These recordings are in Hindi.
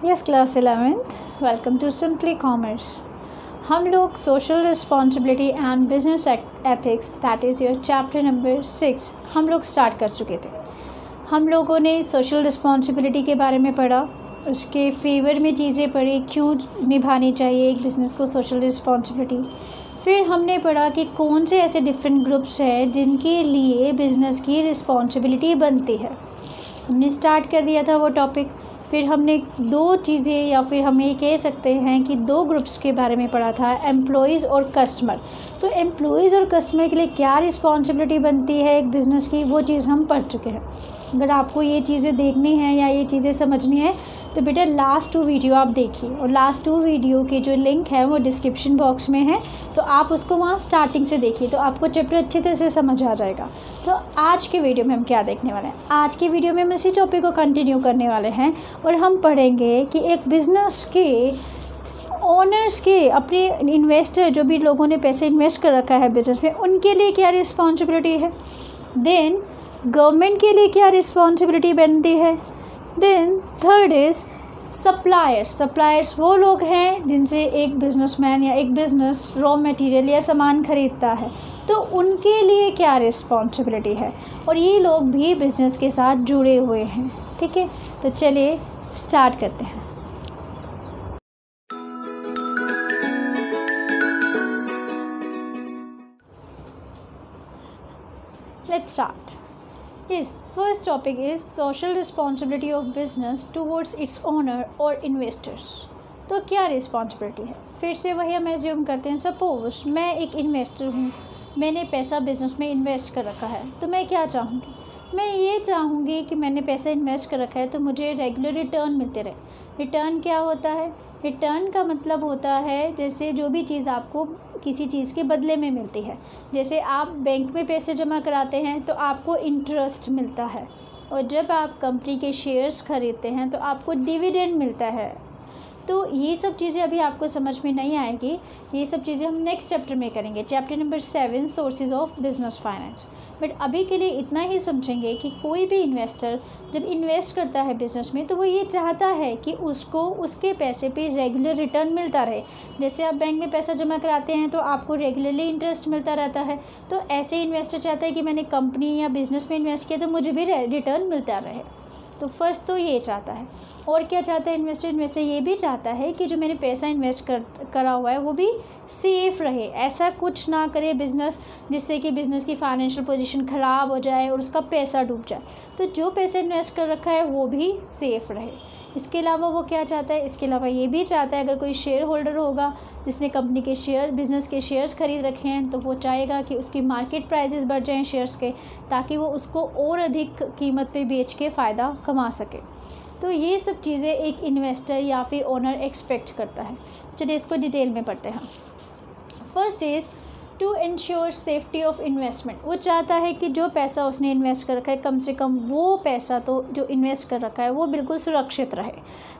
Yes class 11th welcome to simply commerce. हम लोग social responsibility and business ethics that is your chapter number 6 हम लोग स्टार्ट कर चुके थे। हम लोगों ने सोशल रिस्पॉन्सिबिलिटी के बारे में पढ़ा, उसके फेवर में चीज़ें पढ़ी, क्यों निभानी चाहिए एक बिज़नेस को सोशल रिस्पॉन्सिबिलिटी। फिर हमने पढ़ा कि कौन से ऐसे डिफरेंट ग्रुप्स हैं जिनके लिए बिज़नेस की रिस्पॉन्सिबिलिटी बनती है। हमने स्टार्ट कर दिया था वो टॉपिक। फिर हमने दो चीज़ें या फिर हम ये कह सकते हैं कि दो ग्रुप्स के बारे में पढ़ा था, एम्प्लॉयज़ और कस्टमर। तो एम्प्लॉयज़ और कस्टमर के लिए क्या रिस्पॉन्सिबिलिटी बनती है एक बिज़नेस की, वो चीज़ हम पढ़ चुके हैं। अगर आपको ये चीज़ें देखनी है या ये चीज़ें समझनी है तो बेटा लास्ट 2 वीडियो आप देखिए, और लास्ट 2 वीडियो के जो लिंक है वो डिस्क्रिप्शन बॉक्स में है, तो आप उसको वहाँ स्टार्टिंग से देखिए तो आपको चैप्टर अच्छी तरह से समझ आ जाएगा। तो आज के वीडियो में हम क्या देखने वाले हैं, आज के वीडियो में हम इसी टॉपिक को कंटिन्यू करने वाले हैं और हम पढ़ेंगे कि एक बिज़नेस के ओनर्स के, अपने इन्वेस्टर, जो भी लोगों ने पैसे इन्वेस्ट कर रखा है बिज़नेस में, उनके लिए क्या रिस्पॉन्सिबिलिटी है। देन गवर्नमेंट के लिए क्या रिस्पॉन्सिबिलिटी बनती है। देन थर्ड इज़ सप्लायर्स वो लोग हैं जिनसे एक बिजनेसमैन या एक बिज़नेस रॉ मटेरियल या सामान ख़रीदता है, तो उनके लिए क्या रिस्पॉन्सिबिलिटी है, और ये लोग भी बिज़नेस के साथ जुड़े हुए हैं। ठीक है, तो चलिए स्टार्ट करते हैं। Let's start. His first topic is social responsibility of business towards its owner or investors। तो क्या रिस्पॉन्सिबिलिटी है, फिर से वही हम एज्यूम करते हैं। सपोज मैं एक इन्वेस्टर हूँ, मैंने पैसा बिज़नेस में इन्वेस्ट कर रखा है, तो मैं क्या चाहूँगी, मैं ये चाहूँगी कि मैंने पैसा इन्वेस्ट कर रखा है तो मुझे रेगुलर रिटर्न मिलते रहे। रिटर्न क्या होता है, रिटर्न का मतलब होता है जैसे जो भी चीज़ आपको किसी चीज़ के बदले में मिलती है। जैसे आप बैंक में पैसे जमा कराते हैं तो आपको इंटरेस्ट मिलता है, और जब आप कंपनी के शेयर्स खरीदते हैं तो आपको डिविडेंड मिलता है। तो ये सब चीज़ें अभी आपको समझ में नहीं आएगी, ये सब चीज़ें हम नेक्स्ट चैप्टर में करेंगे, chapter number 7 sources of business finance. But अभी के लिए इतना ही समझेंगे कि कोई भी इन्वेस्टर जब इन्वेस्ट करता है बिज़नेस में तो वो ये चाहता है कि उसको उसके पैसे पे रेगुलर रिटर्न मिलता रहे। जैसे आप बैंक में पैसा जमा कराते हैं तो आपको रेगुलरली इंटरेस्ट मिलता रहता है, तो ऐसे इन्वेस्टर चाहता है कि मैंने कंपनी या बिज़नेस में इन्वेस्ट किया तो मुझे भी रिटर्न मिलता रहे। तो फर्स्ट तो ये चाहता है। और क्या चाहता है इन्वेस्टर ये भी चाहता है कि जो मैंने पैसा इन्वेस्ट करा हुआ है वो भी सेफ़ रहे, ऐसा कुछ ना करे बिज़नेस जिससे कि बिज़नेस की फाइनेंशियल पोजीशन ख़राब हो जाए और उसका पैसा डूब जाए। तो जो पैसा इन्वेस्ट कर रखा है वो भी सेफ़ रहे। इसके अलावा वो क्या चाहता है, इसके अलावा ये भी चाहता है अगर कोई शेयर होल्डर होगा जिसने कंपनी के शेयर, बिज़नेस के शेयर्स खरीद रखे हैं, तो वो चाहेगा कि उसकी मार्केट प्राइसेस बढ़ जाएं शेयर्स के, ताकि वो उसको और अधिक कीमत पे बेच के फ़ायदा कमा सके। तो ये सब चीज़ें एक इन्वेस्टर या फिर ओनर एक्सपेक्ट करता है। चलिए इसको डिटेल में पढ़ते हैं। First is to ensure safety of investment. वो चाहता है कि जो पैसा उसने इन्वेस्ट कर रखा है, कम से कम वो पैसा तो जो इन्वेस्ट कर रखा है वो बिल्कुल सुरक्षित रहे,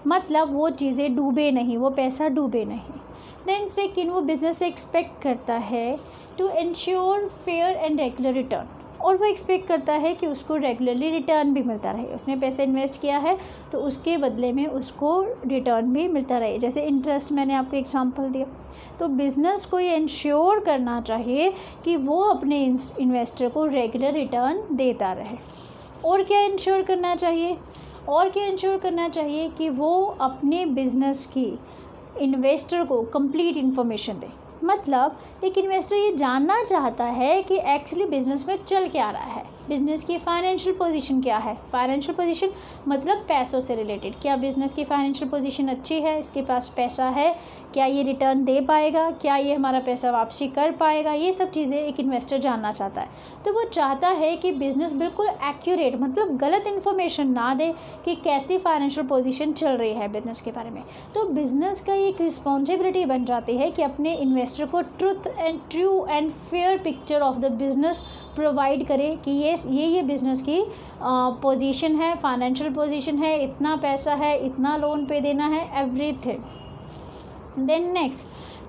मतलब वो चीज़ें डूबे नहीं, वो पैसा डूबे नहीं। देन सेकेंड, वो बिज़नेस से एक्सपेक्ट करता है to ensure fair and regular return, और वो एक्सपेक्ट करता है कि उसको रेगुलरली रिटर्न भी मिलता रहे। उसने पैसे इन्वेस्ट किया है तो उसके बदले में उसको रिटर्न भी मिलता रहे, जैसे इंटरेस्ट मैंने आपको एग्जांपल दिया। तो बिज़नेस को ये इंश्योर करना चाहिए कि वो अपने इन्वेस्टर को रेगुलर रिटर्न देता रहे। और क्या इंश्योर करना चाहिए, और क्या इंश्योर करना चाहिए कि वो अपने बिज़नेस की इन्वेस्टर को कंप्लीट इन्फॉर्मेशन दे। मतलब एक इन्वेस्टर ये जानना चाहता है कि एक्चुअली बिज़नेस में चल क्या रहा है, बिज़नेस की फाइनेंशियल पोजीशन क्या है। फाइनेंशियल पोजीशन मतलब पैसों से रिलेटेड, क्या बिज़नेस की फाइनेंशियल पोजीशन अच्छी है, इसके पास पैसा है, क्या ये रिटर्न दे पाएगा, क्या ये हमारा पैसा वापसी कर पाएगा, ये सब चीज़ें एक इन्वेस्टर जानना चाहता है। तो वो चाहता है कि बिज़नेस बिल्कुल एक्यूरेट, मतलब गलत इन्फॉर्मेशन ना दे कि कैसी फाइनेंशियल पोजीशन चल रही है बिज़नेस के बारे में। तो बिज़नेस का एक रिस्पॉन्सिबिलिटी बन जाती है कि अपने इन्वेस्टर को true and fair picture of the business provide करे कि ये बिज़नेस की पोजीशन है, फाइनेंशियल पोजीशन है, इतना पैसा है, इतना लोन पे देना है, everything. Then next,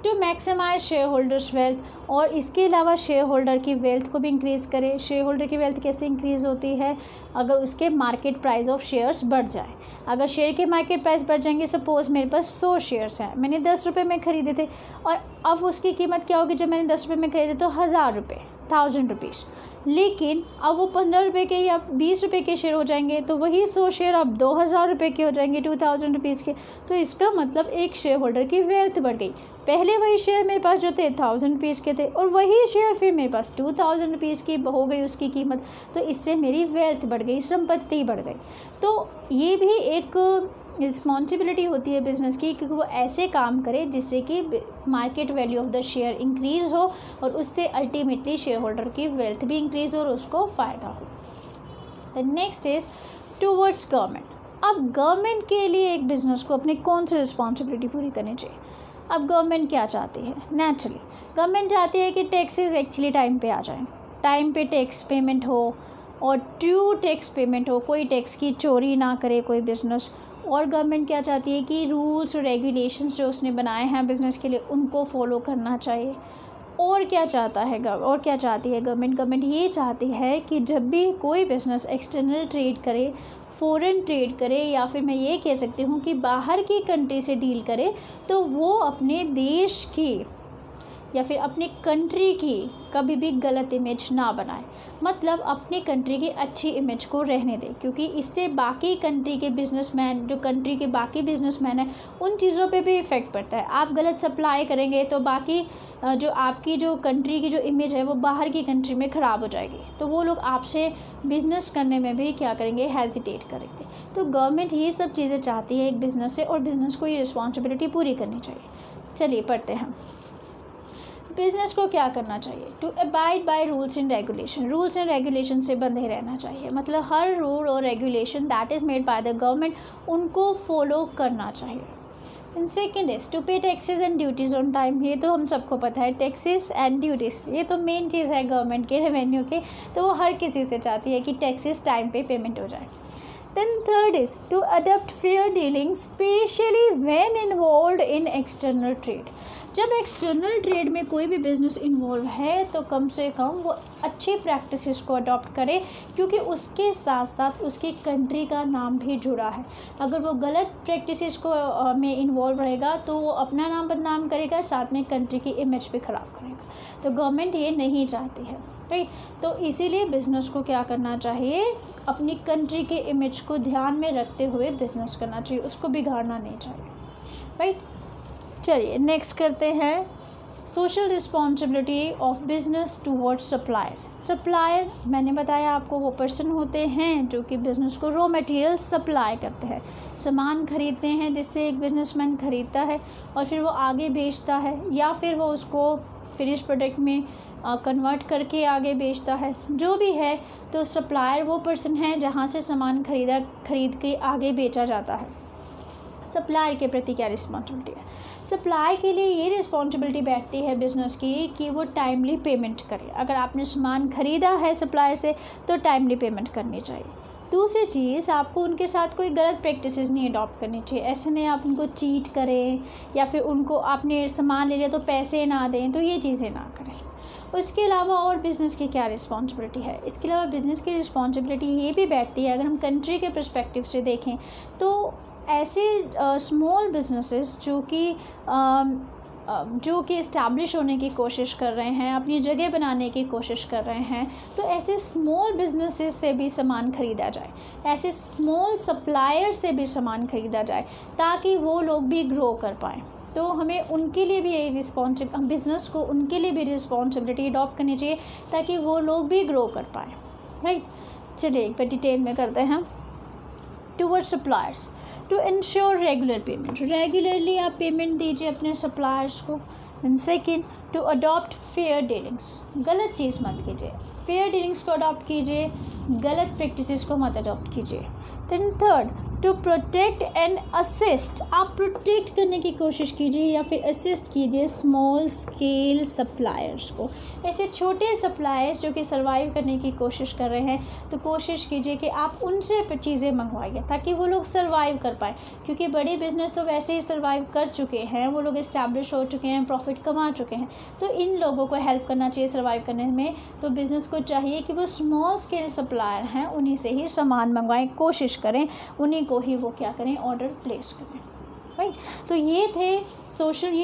to maximize shareholders wealth, और इसके अलावा शेयर होल्डर की वेल्थ को भी इंक्रीज़ करे। शेयर होल्डर की वेल्थ कैसे इंक्रीज़ होती है? अगर उसके मार्केट प्राइस ऑफ शेयर्स बढ़ जाए। अगर शेयर के मार्केट प्राइस बढ़ जाएंगे, सपोज़ मेरे पास 100 शेयर्स हैं, मैंने 10 रुपये में ख़रीदे थे, और अब उसकी कीमत क्या होगी? जब मैंने 10 रुपये में ख़रीदे तो 1000 रुपये, 1000 रुपीज़। लेकिन अब वो 15 रुपये के या 20 रुपये के शेयर हो जाएंगे, तो वही 100 शेयर अब 2000 रुपये के हो जाएंगे, 2000 रुपीज़ के। तो इसका मतलब एक शेयर होल्डर की वेल्थ बढ़ गई। पहले वही शेयर मेरे पास जो थे 1000 रुपीज़ के थे, और वही शेयर फिर मेरे पास 2000 रुपीज़ की हो गई उसकी कीमत, तो इससे मेरी वेल्थ बढ़ गई, संपत्ति बढ़ गई। तो ये भी एक रिस्पॉन्सिबिलिटी होती है बिज़नेस की, क्योंकि वो ऐसे काम करे जिससे कि market value of the share increase हो, और उससे अल्टीमेटली शेयर होल्डर की वेल्थ भी इंक्रीज़ हो और उसको फ़ायदा हो। The next is towards government. अब गवर्नमेंट के लिए एक बिज़नेस को अपनी कौन सी रिस्पॉन्सिबिलिटी पूरी करनी चाहिए? अब गवर्नमेंट क्या चाहती है? नेचुरली गवर्नमेंट चाहती है कि टैक्सेस एक्चुअली टाइम पे आ जाएं, टाइम पे टैक्स पेमेंट हो, और ट्रू टैक्स पेमेंट हो, कोई टैक्स की चोरी ना करे कोई बिज़नेस। और गवर्नमेंट क्या चाहती है कि रूल्स और रेगुलेशंस जो उसने बनाए हैं बिज़नेस के लिए, उनको फॉलो करना चाहिए। और क्या चाहता है और क्या चाहती है गवर्नमेंट? गवर्नमेंट ये चाहती है कि जब भी कोई बिज़नेस एक्सटर्नल ट्रेड करे, फॉरेन ट्रेड करे, या फिर मैं ये कह सकती हूँ कि बाहर की कंट्री से डील करे, तो वो अपने देश की या फिर अपनी कंट्री की कभी भी गलत इमेज ना बनाए। मतलब अपनी कंट्री की अच्छी इमेज को रहने दें, क्योंकि इससे बाकी कंट्री के बिजनेसमैन, जो कंट्री के बाकी बिजनेसमैन हैं, उन चीज़ों पे भी इफ़ेक्ट पड़ता है। आप गलत सप्लाई करेंगे तो बाकी जो आपकी जो कंट्री की जो इमेज है वो बाहर की कंट्री में ख़राब हो जाएगी, तो वो लोग आपसे बिज़नेस करने में भी क्या करेंगे? हेजिटेट करेंगे। तो गवर्नमेंट ये सब चीज़ें चाहती है एक बिज़नेस से, और बिज़नेस को ये रिस्पॉन्सिबिलिटी पूरी करनी चाहिए। चलिए पढ़ते हैं। बिज़नेस को क्या करना चाहिए? To abide by rules and regulation. Rules and regulation से बंधे रहना चाहिए, मतलब हर रूल और regulation that is made by the government, उनको फॉलो करना चाहिए। And second is to pay taxes and duties on time. ये तो हम सबको पता है, टैक्सेस एंड ड्यूटीज़ ये तो मेन चीज़ है गवर्नमेंट के रेवेन्यू के, तो वो हर किसी से चाहती है कि टैक्सेस टाइम पे पेमेंट हो जाए। Then third is to adopt fair dealing, especially when involved in external trade. जब एक्सटर्नल ट्रेड में कोई भी बिज़नेस इन्वॉल्व है तो कम से कम वो अच्छी प्रैक्टिसेस को अडॉप्ट करे, क्योंकि उसके साथ साथ उसकी कंट्री का नाम भी जुड़ा है। अगर वो गलत प्रैक्टिसेस को में इन्वॉल्व रहेगा तो वो अपना नाम बदनाम करेगा, साथ में कंट्री की इमेज भी ख़राब करेगा। तो गवर्नमेंट ये नहीं चाहती है, राइट। तो इसीलिए बिज़नेस को क्या करना चाहिए? अपनी कंट्री के इमेज को ध्यान में रखते हुए बिज़नेस करना चाहिए, उसको बिगाड़ना नहीं चाहिए, राइट। चलिए नेक्स्ट करते हैं social responsibility of business towards supplier. Supplier मैंने बताया आपको, वो पर्सन होते हैं जो कि बिज़नेस को रॉ मटेरियल सप्लाई करते हैं, सामान खरीदते हैं जिससे एक बिजनेसमैन खरीदता है और फिर वो आगे बेचता है, या फिर वो उसको फिनिश प्रोडक्ट में कन्वर्ट करके आगे बेचता है, जो भी है। तो सप्लायर वो पर्सन है जहाँ से सामान खरीद के आगे बेचा जाता है। सप्लायर के प्रति क्या रिस्पॉन्सिबिलिटी है? सप्लायर के लिए ये रिस्पॉन्सिबिलिटी बैठती है बिज़नेस की कि वो टाइमली पेमेंट करे। अगर आपने सामान ख़रीदा है सप्लायर से तो टाइमली पेमेंट करनी चाहिए। दूसरी चीज़, आपको उनके साथ कोई गलत प्रैक्टिसेस नहीं अडॉप्ट करनी चाहिए। ऐसे नहीं आप उनको चीट करें, या फिर उनको आपने सामान ले लिया तो पैसे ना दें, तो ये चीज़ें ना करें। उसके अलावा और बिज़नेस की क्या रिस्पॉन्सिबिलिटी है? इसके अलावा बिज़नेस की रिस्पॉन्सिबिलिटी ये भी बैठती है, अगर हम कंट्री के पर्सपेक्टिव से देखें तो ऐसे स्मॉल बिजनेसेस जो कि इस्टेब्लिश होने की कोशिश कर रहे हैं, अपनी जगह बनाने की कोशिश कर रहे हैं, तो ऐसे स्मॉल बिजनेसेस से भी सामान ख़रीदा जाए, ऐसे स्मॉल सप्लायर से भी सामान ख़रीदा जाए, ताकि वो लोग भी ग्रो कर पाएँ। तो हमें उनके लिए भी बिज़नेस को उनके लिए भी रिस्पॉन्सिबिलिटी अडॉप्ट करनी चाहिए, ताकि वो लोग भी ग्रो कर पाएँ, राइट। चलिए एक बार डिटेल में करते हैं। Towards suppliers, to ensure regular payment. Regularly आप पेमेंट दीजिए अपने सप्लायर्स को। And second, to adopt fair dealings. गलत चीज़ मत कीजिए, फेयर डीलिंग्स को अडॉप्ट कीजिए, गलत प्रैक्टिसेस को मत अडॉप्ट कीजिए। Then third, to protect and assist, आप प्रोटेक्ट करने की कोशिश कीजिए या फिर असिस्ट कीजिए स्मॉल स्केल सप्लायर्स को, ऐसे छोटे सप्लायर्स जो कि सर्वाइव करने की कोशिश कर रहे हैं। तो कोशिश कीजिए कि आप उनसे चीज़ें मंगवाइए ताकि वो लोग सर्वाइव कर पाए, क्योंकि बड़े बिजनेस तो वैसे ही सर्वाइव कर चुके हैं, वो लोग इस्टेब्लिश हो चुके हैं, प्रॉफिट कमा चुके हैं। तो इन लोगों को हेल्प करना चाहिए सर्वाइव करने में। तो बिज़नेस को चाहिए कि वो स्मॉल स्केल सप्लायर हैं उन्हीं से ही सामान मंगवाएं, कोशिश करें उन्हीं को ही वो क्या करें, ऑर्डर प्लेस करें, राइट। तो ये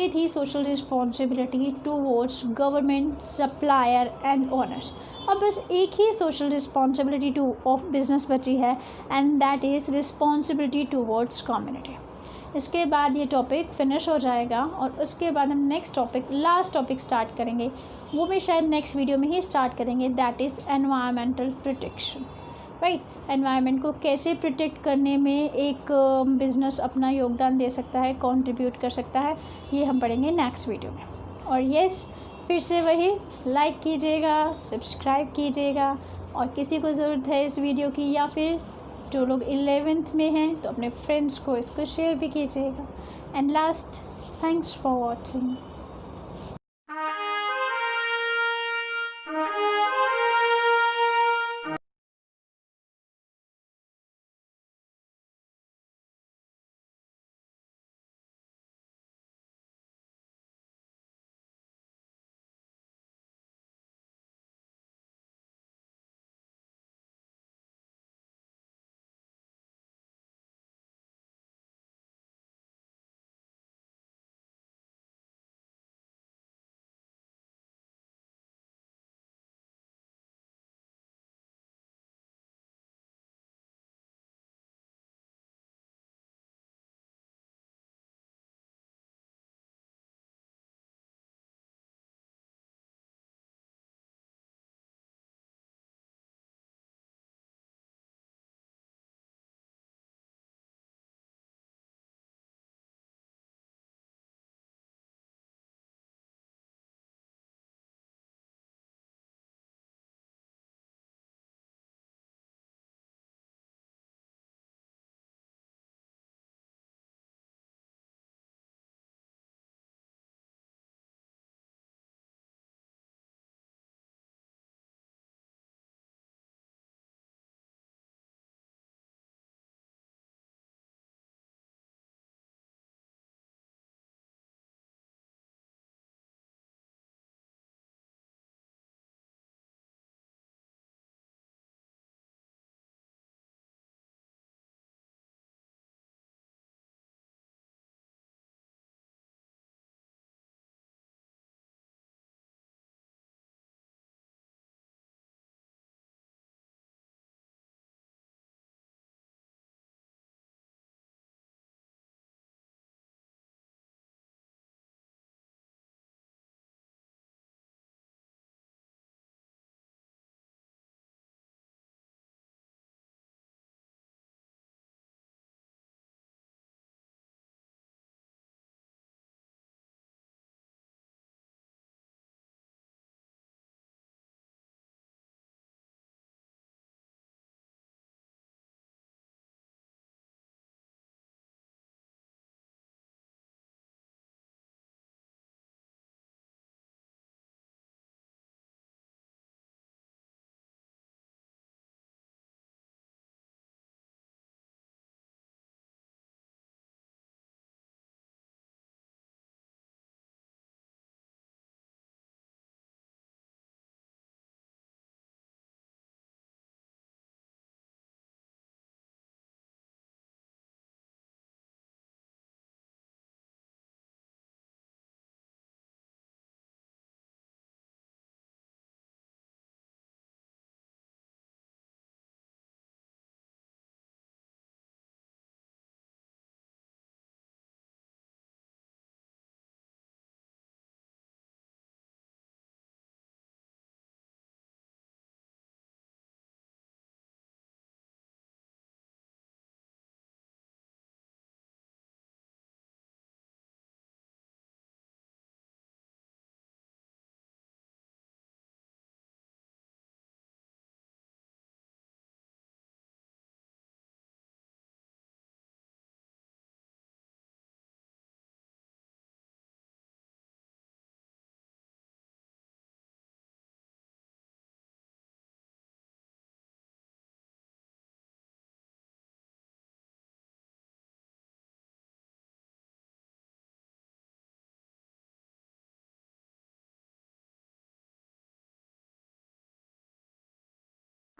थी social responsibility towards government, supplier and owners. अब बस एक ही social responsibility to of business बची है, and that is responsibility towards community. इसके बाद ये टॉपिक फिनिश हो जाएगा और उसके बाद हम next topic, last topic start करेंगे, वो भी शायद नेक्स्ट वीडियो में ही स्टार्ट करेंगे, that is environmental protection, right. Environment को कैसे प्रोटेक्ट करने में एक बिज़नेस अपना योगदान दे सकता है, कंट्रीब्यूट कर सकता है, ये हम पढ़ेंगे नेक्स्ट वीडियो में। और यस, फिर से वही, लाइक कीजिएगा, सब्सक्राइब कीजिएगा, और किसी को ज़रूरत है इस वीडियो की या फिर जो लोग 11th में हैं तो अपने फ्रेंड्स को इसको शेयर भी कीजिएगा। And last, thanks for watching.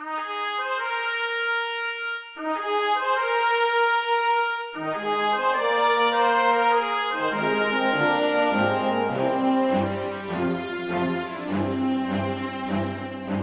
है।